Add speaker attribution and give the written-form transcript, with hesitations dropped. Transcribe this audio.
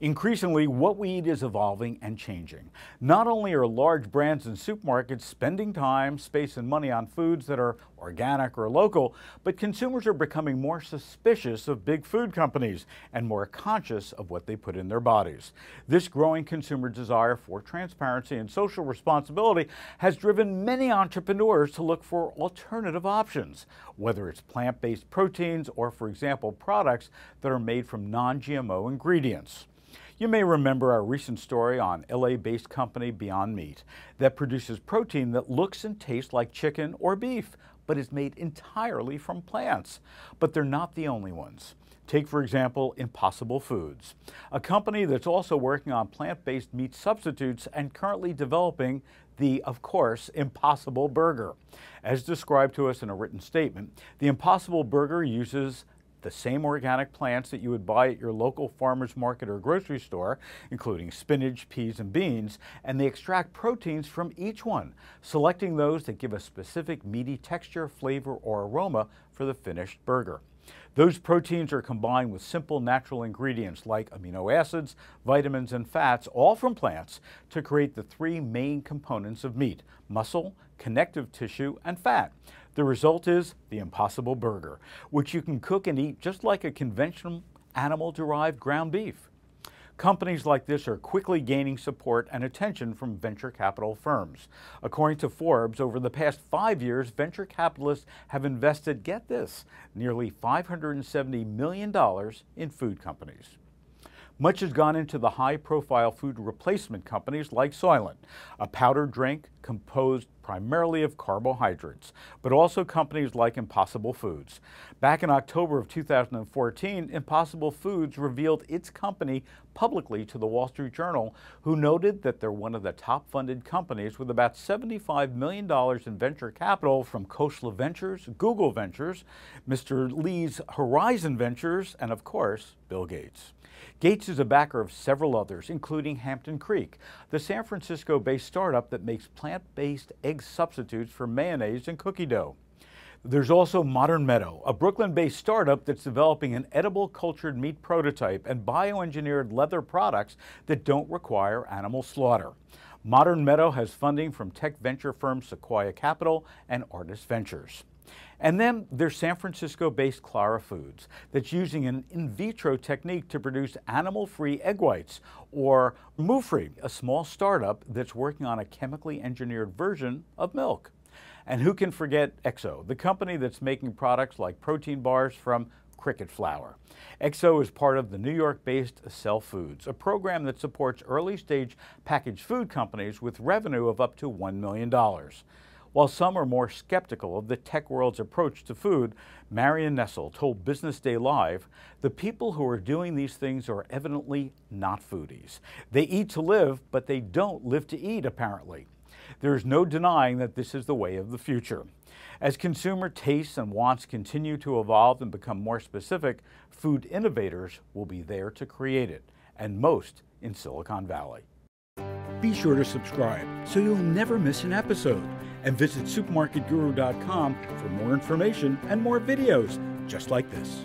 Speaker 1: Increasingly, what we eat is evolving and changing. Not only are large brands and supermarkets spending time, space, and money on foods that are organic or local, but consumers are becoming more suspicious of big food companies and more conscious of what they put in their bodies. This growing consumer desire for transparency and social responsibility has driven many entrepreneurs to look for alternative options, whether it's plant-based proteins or, for example, products that are made from non-GMO ingredients. You may remember our recent story on LA-based company Beyond Meat that produces protein that looks and tastes like chicken or beef, but is made entirely from plants. But they're not the only ones. Take, for example, Impossible Foods, a company that's also working on plant-based meat substitutes and currently developing the, of course, Impossible Burger. As described to us in a written statement, the Impossible Burger uses the same organic plants that you would buy at your local farmer's market or grocery store, including spinach, peas, and beans, and they extract proteins from each one, selecting those that give a specific meaty texture, flavor, or aroma for the finished burger. Those proteins are combined with simple natural ingredients like amino acids, vitamins, and fats, all from plants, to create the three main components of meat: muscle, connective tissue, and fat. The result is the Impossible Burger, which you can cook and eat just like a conventional animal-derived ground beef. Companies like this are quickly gaining support and attention from venture capital firms. According to Forbes, over the past 5 years, venture capitalists have invested, get this, nearly $570 million in food companies. Much has gone into the high-profile food replacement companies like Soylent, a powdered drink composed primarily of carbohydrates, but also companies like Impossible Foods. Back in October of 2014, Impossible Foods revealed its company publicly to the Wall Street Journal, who noted that they're one of the top-funded companies with about $75 million in venture capital from Khosla Ventures, Google Ventures, Mr. Lee's Horizon Ventures, and of course, Bill Gates. Gates is a backer of several others, including Hampton Creek, the San Francisco-based startup that makes plant-based egg substitutes for mayonnaise and cookie dough. There's also Modern Meadow, a Brooklyn-based startup that's developing an edible cultured meat prototype and bioengineered leather products that don't require animal slaughter. Modern Meadow has funding from tech venture firms Sequoia Capital and Artist Ventures. And then there's San Francisco-based Clara Foods that's using an in vitro technique to produce animal-free egg whites, or Moo-Free, a small startup that's working on a chemically engineered version of milk. And who can forget Exo, the company that's making products like protein bars from cricket flour. Exo is part of the New York-based Cell Foods, a program that supports early-stage packaged food companies with revenue of up to $1 million. While some are more skeptical of the tech world's approach to food, Marion Nessel told Business Day Live, the people who are doing these things are evidently not foodies. They eat to live, but they don't live to eat, apparently. There is no denying that this is the way of the future. As consumer tastes and wants continue to evolve and become more specific, food innovators will be there to create it, and most in Silicon Valley. Be sure to subscribe so you'll never miss an episode, and visit supermarketguru.com for more information and more videos just like this.